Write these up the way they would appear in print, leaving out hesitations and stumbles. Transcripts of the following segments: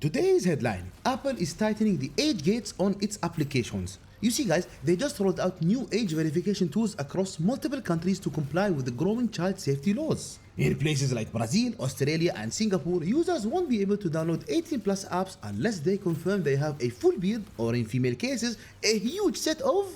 Today's headline: Apple is tightening the age gates on its applications. You see, guys, they just rolled out new age verification tools across multiple countries to comply with the growing child safety laws. In places like Brazil, Australia, and Singapore, users won't be able to download 18 plus apps unless they confirm they have a full beard or, in female cases, a huge set of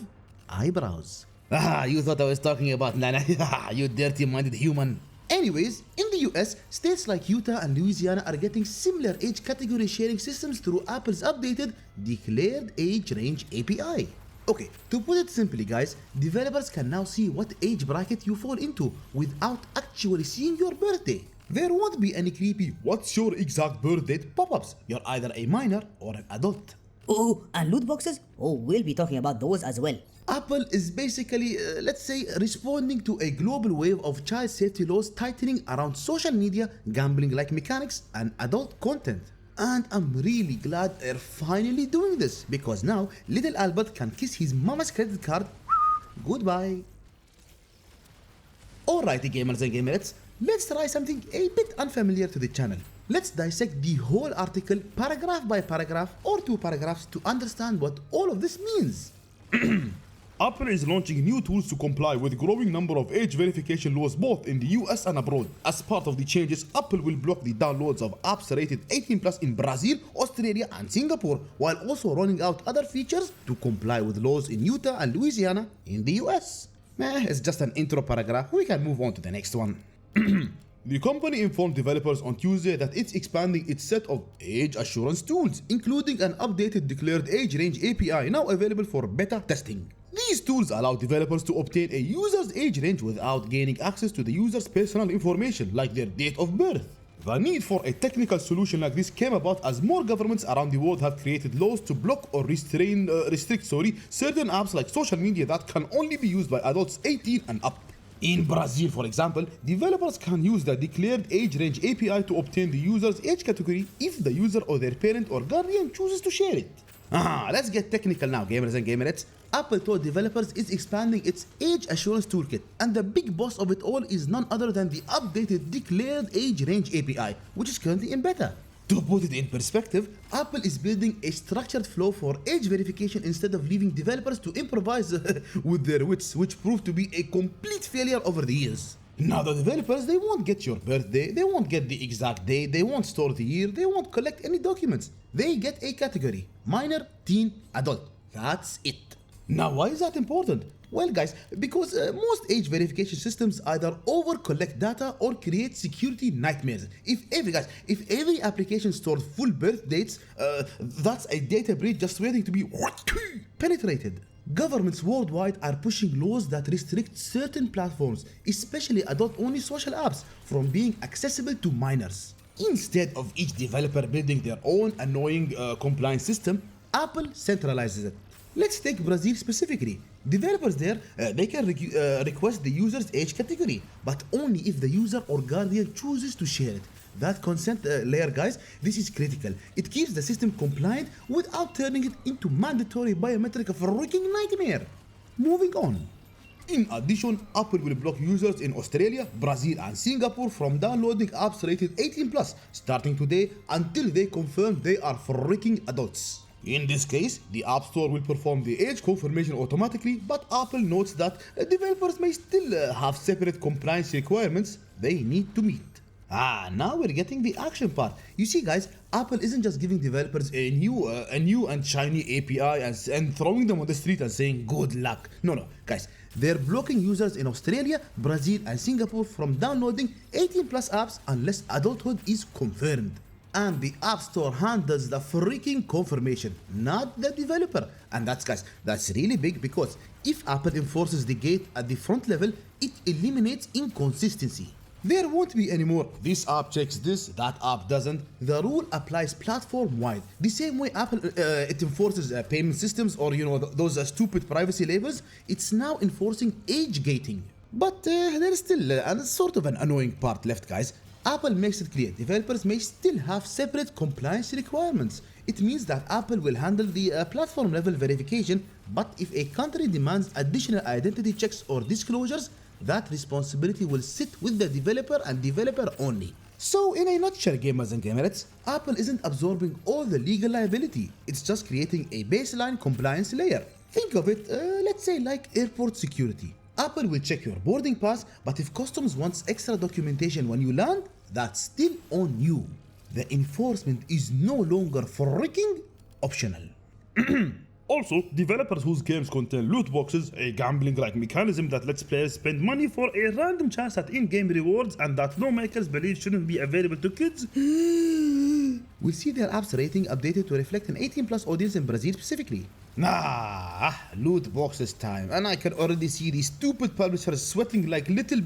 eyebrows. Ah, you thought I was talking about Nana? You dirty minded human. Anyways, in the US, states like Utah and Louisiana are getting similar age category sharing systems through Apple's updated Declared Age Range API. Okay, to put it simply, guys, developers can now see what age bracket you fall into without actually seeing your birthday. There won't be any creepy "what's your exact birth date" pop-ups. You're either a minor or an adult. Oh, and loot boxes? Oh, we'll be talking about those as well. Apple is basically, let's say, responding to a global wave of child safety laws tightening around social media, gambling-like mechanics, and adult content. And I'm really glad they're finally doing this, because now little Albert can kiss his mama's credit card goodbye. Alrighty, gamers and gamerettes, let's try something a bit unfamiliar to the channel. Let's dissect the whole article paragraph by paragraph or two paragraphs to understand what all of this means. Apple is launching new tools to comply with growing number of age verification laws both in the US and abroad. As part of the changes, Apple will block the downloads of apps rated 18 plus in Brazil, Australia, and Singapore, while also rolling out other features to comply with laws in Utah and Louisiana in the US. It's just an intro paragraph. We can move on to the next one. The company informed developers on Tuesday that it's expanding its set of age assurance tools, including an updated Declared Age Range API now available for beta testing. These tools allow developers to obtain a user's age range without gaining access to the user's personal information, like their date of birth. The need for a technical solution like this came about as more governments around the world have created laws to block or restrict certain apps like social media that can only be used by adults 18 and up. In Brazil, for example, developers can use the Declared Age Range API to obtain the user's age category if the user or their parent or guardian chooses to share it. Let's get technical now, gamers and gamerettes. Apple told developers it's expanding its age assurance toolkit, and the big boss of it all is none other than the updated Declared Age Range API, which is currently in beta. To put it in perspective, Apple is building a structured flow for age verification instead of leaving developers to improvise with their wits, which proved to be a complete failure over the years. Now the developers, they won't get your birthday, they won't get the exact day, they won't store the year, they won't collect any documents. They get a category: minor, teen, adult. That's it. Now why is that important? Well, guys, because most age verification systems either over-collect data or create security nightmares. If every application stores full birth dates, that's a data breach just waiting to be penetrated. Governments worldwide are pushing laws that restrict certain platforms, especially adult-only social apps, from being accessible to minors. Instead of each developer building their own annoying compliance system, Apple centralizes it. Let's take Brazil specifically. Developers there, they can request the user's age category, but only if the user or guardian chooses to share it. That consent layer, guys, this is critical. It keeps the system compliant without turning it into mandatory biometric freaking nightmare. Moving on. In addition, Apple will block users in Australia, Brazil, and Singapore from downloading apps rated 18 plus starting today until they confirm they are freaking adults. In this case, the App Store will perform the age confirmation automatically, but Apple notes that developers may still have separate compliance requirements they need to meet. Now we're getting the action part. You see, guys, Apple isn't just giving developers a new and shiny API and throwing them on the street and saying good luck. No, guys, they're blocking users in Australia, Brazil, and Singapore from downloading 18 plus apps unless adulthood is confirmed. And the App Store handles the freaking confirmation, not the developer. And that's really big, because if Apple enforces the gate at the front level, it eliminates inconsistency. There won't be any more "this app checks this, that app doesn't." The rule applies platform-wide. The same way Apple it enforces payment systems or those stupid privacy labels, it's now enforcing age gating. But there is still sort of an annoying part left, guys. Apple makes it clear developers may still have separate compliance requirements. It means that Apple will handle the platform level verification, but if a country demands additional identity checks or disclosures, that responsibility will sit with the developer and developer only. So, in a nutshell, gamers and gamerettes, Apple isn't absorbing all the legal liability. It's just creating a baseline compliance layer. Think of it, let's say, like airport security. Apple will check your boarding pass, but if customs wants extra documentation when you land, that's still on you. The enforcement is no longer freaking optional. Also, developers whose games contain loot boxes, a gambling-like mechanism that lets players spend money for a random chance at in-game rewards and that lawmakers believe shouldn't be available to kids, We'll see their apps rating updated to reflect an 18 plus audience in Brazil specifically. nah, loot boxes time, and I can already see these stupid publishers sweating like little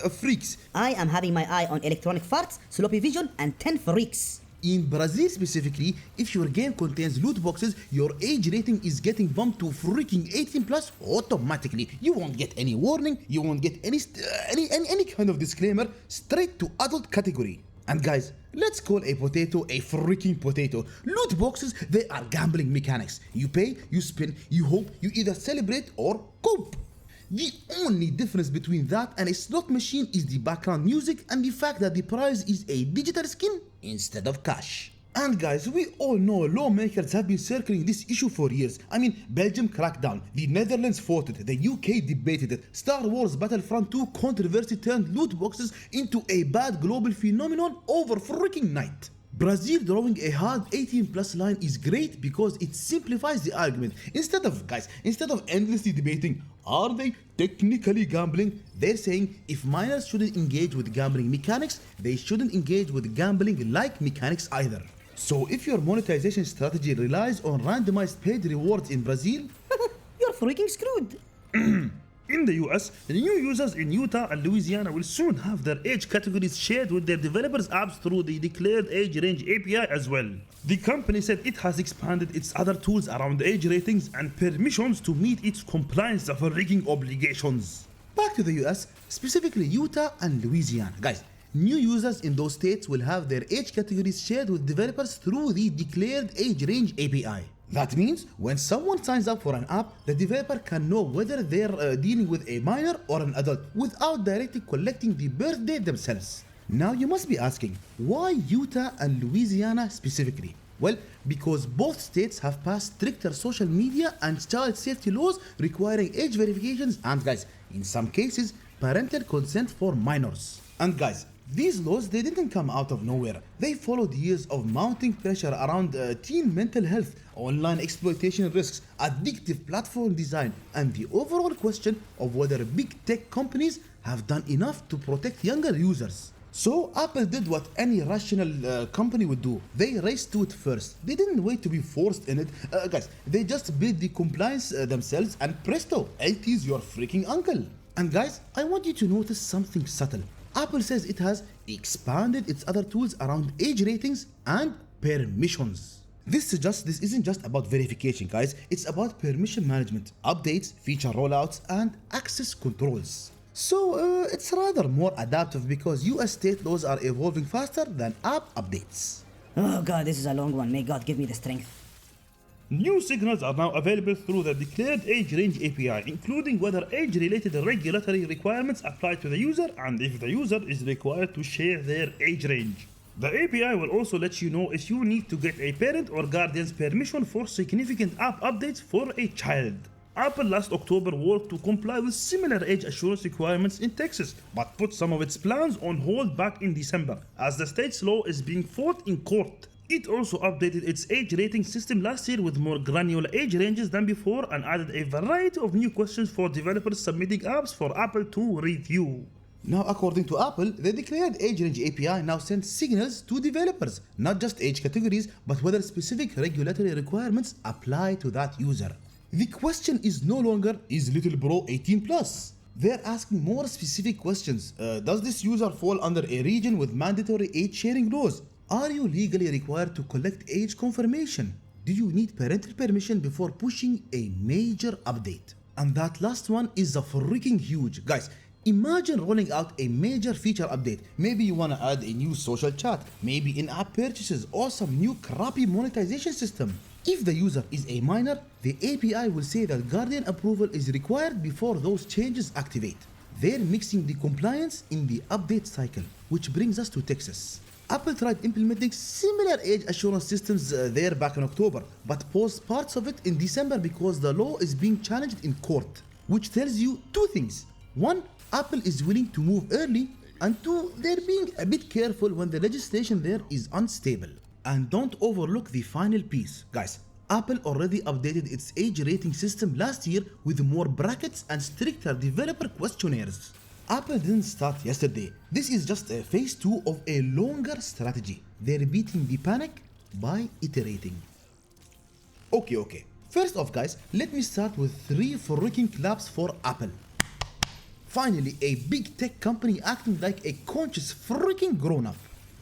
freaks. I am having my eye on electronic farts, sloppy vision, and 10 freaks. In Brazil specifically, if your game contains loot boxes, your age rating is getting bumped to freaking 18 plus automatically. You won't get any warning, you won't get any kind of disclaimer, straight to adult category. And guys, let's call a potato a freaking potato. Loot boxes, they are gambling mechanics. You pay, you spin, you hope, you either celebrate or cope. The only difference between that and a slot machine is the background music and the fact that the prize is a digital skin instead of cash. And guys, we all know lawmakers have been circling this issue for years. I mean, Belgium cracked down, the Netherlands fought it, the UK debated it, Star Wars Battlefront 2 controversy turned loot boxes into a bad global phenomenon over freaking night. Brazil drawing a hard 18 plus line is great because it simplifies the argument. Instead of endlessly debating, are they technically gambling? They're saying if minors shouldn't engage with gambling mechanics, they shouldn't engage with gambling like mechanics either. So if your monetization strategy relies on randomized paid rewards in Brazil, You're freaking screwed. In the US, the new users in Utah and Louisiana will soon have their age categories shared with their developers' apps through the declared age range API as well. The company said it has expanded its other tools around age ratings and permissions to meet its compliance of rigging obligations. back to the US, specifically Utah and Louisiana. Guys, new users in those states will have their age categories shared with developers through the declared age range API. That means when someone signs up for an app, the developer can know whether they're dealing with a minor or an adult without directly collecting the birth date themselves. Now you must be asking, why Utah and Louisiana specifically? Well, because both states have passed stricter social media and child safety laws requiring age verifications and, guys, in some cases, parental consent for minors. And guys, these laws, they didn't come out of nowhere. They followed years of mounting pressure around teen mental health, online exploitation risks, addictive platform design, and the overall question of whether big tech companies have done enough to protect younger users. So Apple did what any rational company would do. They raced to it first. They didn't wait to be forced in it. Guys, they just built the compliance themselves and presto, it is your freaking uncle. And guys, I want you to notice something subtle. Apple says it has expanded its other tools around age ratings and permissions. This isn't just about verification, guys. It's about permission management, updates, feature rollouts, and access controls. So it's rather more adaptive because US state laws are evolving faster than app updates. Oh god, this is a long one. May God give me the strength. New signals are now available through the declared age range API, including whether age-related regulatory requirements apply to the user and if the user is required to share their age range. The API will also let you know if you need to get a parent or guardian's permission for significant app updates for a child. Apple last October worked to comply with similar age assurance requirements in Texas, but put some of its plans on hold back in December, as the state's law is being fought in court. It also updated its age rating system last year with more granular age ranges than before and added a variety of new questions for developers submitting apps for Apple to review. Now, according to Apple, the declared age range API now sends signals to developers, not just age categories, but whether specific regulatory requirements apply to that user. The question is no longer, is little bro 18 plus? They're asking more specific questions. Does this user fall under a region with mandatory age sharing laws? Are you legally required to collect age confirmation? Do you need parental permission before pushing a major update? And that last one is a freaking huge. Guys, imagine rolling out a major feature update. Maybe you want to add a new social chat, maybe in-app purchases, or some new crappy monetization system. If the user is a minor, the API will say that guardian approval is required before those changes activate. They're mixing the compliance in the update cycle, which brings us to Texas. Apple tried implementing similar age assurance systems there back in October, but paused parts of it in December because the law is being challenged in court, which tells you two things. One, Apple is willing to move early, and two, they're being a bit careful when the legislation there is unstable. And don't overlook the final piece. Guys, Apple already updated its age rating system last year with more brackets and stricter developer questionnaires. Apple didn't start yesterday. This is just a phase 2 of a longer strategy. They're beating the panic by iterating. Okay. First off, guys, let me start with 3 freaking claps for Apple. Finally, a big tech company acting like a conscious freaking grown-up.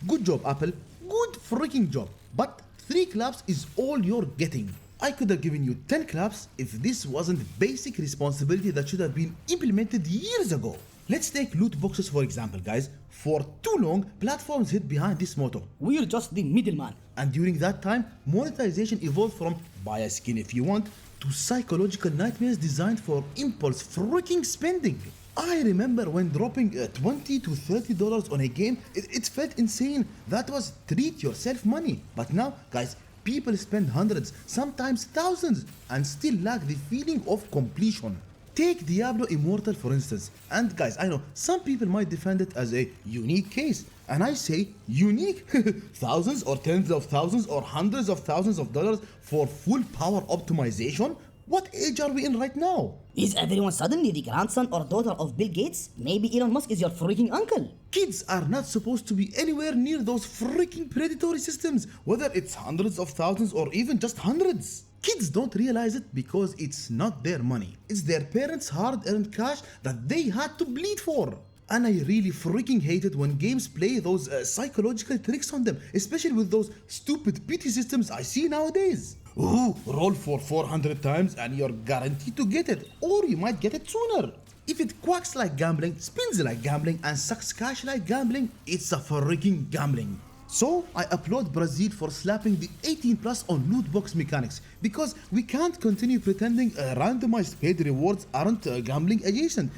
Good job, Apple. Good freaking job. But 3 claps is all you're getting. I could have given you 10 claps if this wasn't basic responsibility that should have been implemented years ago. Let's take loot boxes for example, guys. For too long, platforms hid behind this motto. We're just the middleman. And during that time, monetization evolved from buy a skin if you want to psychological nightmares designed for impulse freaking spending. I remember when dropping $20 to $30 on a game, it felt insane. That was treat yourself money. But now, guys, people spend hundreds, sometimes thousands, and still lack the feeling of completion. Take Diablo Immortal for instance, and guys, I know some people might defend it as a unique case, and I say unique. Thousands or tens of thousands or hundreds of thousands of dollars for full power optimization? What age are we in right now? Is everyone suddenly the grandson or daughter of Bill Gates? Maybe Elon Musk is your freaking uncle. Kids are not supposed to be anywhere near those freaking predatory systems, whether it's hundreds of thousands or even just hundreds. Kids don't realize it because it's not their money. It's their parents' hard-earned cash that they had to bleed for. And I really freaking hate it when games play those psychological tricks on them, especially with those stupid pity systems I see nowadays. Ooh, roll for 400 times and you're guaranteed to get it, or you might get it sooner. If it quacks like gambling, spins like gambling, and sucks cash like gambling, it's a freaking gambling. So I applaud Brazil for slapping the 18 plus on loot box mechanics, because we can't continue pretending randomized paid rewards aren't gambling adjacent.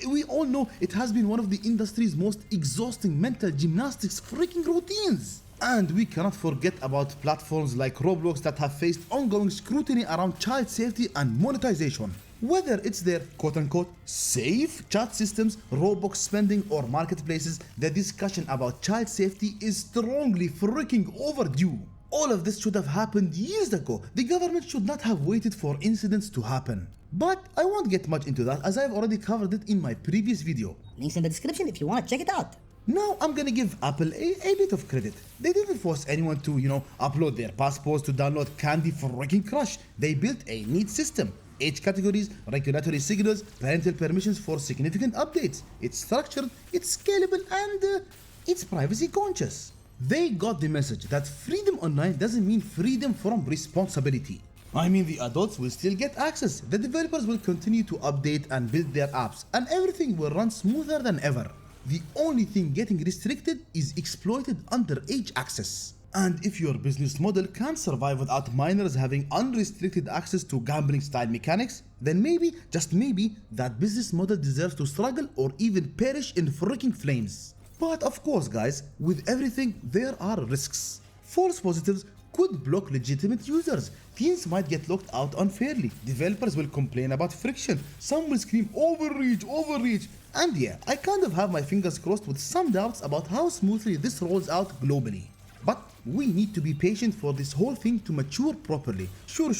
We all know it has been one of the industry's most exhausting mental gymnastics freaking routines. And we cannot forget about platforms like Roblox that have faced ongoing scrutiny around child safety and monetization. Whether it's their quote-unquote safe chat systems, Roblox spending, or marketplaces, the discussion about child safety is strongly freaking overdue. All of this should have happened years ago. The government should not have waited for incidents to happen. But I won't get much into that as I've already covered it in my previous video. Links in the description if you want to check it out. Now I'm gonna give Apple a bit of credit. They didn't force anyone to, upload their passports to download Candy freaking Crush. They built a neat system. Age categories, regulatory signals, parental permissions for significant updates. It's structured, it's scalable, and it's privacy conscious. They got the message that freedom online doesn't mean freedom from responsibility. I mean, the adults will still get access, the developers will continue to update and build their apps, and everything will run smoother than ever. The only thing getting restricted is exploited underage access. And if your business model can't survive without minors having unrestricted access to gambling style mechanics, then maybe, just maybe, that business model deserves to struggle or even perish in freaking flames. But of course guys, with everything there are risks. False positives could block legitimate users. Teens might get locked out unfairly. Developers will complain about friction. Some will scream overreach. And yeah, I kind of have my fingers crossed with some doubts about how smoothly this rolls out globally. But we need to be patient for this whole thing to mature properly. Sure.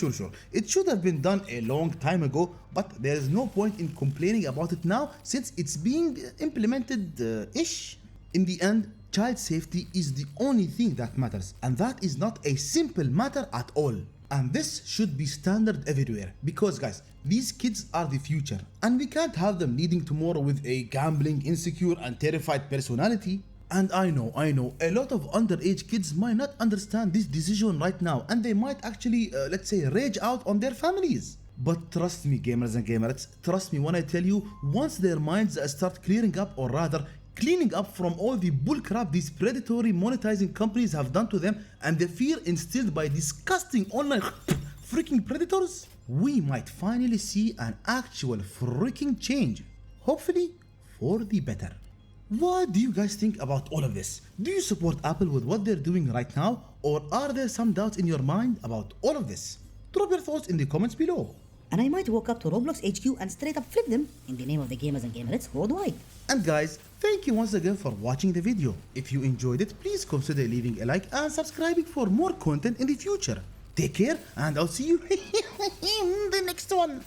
It should have been done a long time ago, but there is no point in complaining about it now since it's being implemented-ish. In the end, child safety is the only thing that matters, and that is not a simple matter at all. And this should be standard everywhere, because guys, these kids are the future, and we can't have them leading tomorrow with a gambling, insecure, and terrified personality. And I know, a lot of underage kids might not understand this decision right now, and they might actually, let's say, rage out on their families. But trust me, gamers and gamerettes, trust me when I tell you, once their minds start clearing up, or rather, cleaning up from all the bullcrap these predatory monetizing companies have done to them, and the fear instilled by disgusting online freaking predators, we might finally see an actual freaking change. Hopefully, for the better. What do you guys think about all of this? Do you support Apple with what they're doing right now, or are there some doubts in your mind about all of this? Drop your thoughts in the comments below. And I might walk up to Roblox HQ and straight up flip them in the name of the gamers and gamerettes worldwide. And guys, thank you once again for watching the video. If you enjoyed it, please consider leaving a like and subscribing for more content in the future. Take care, and I'll see you in the next one.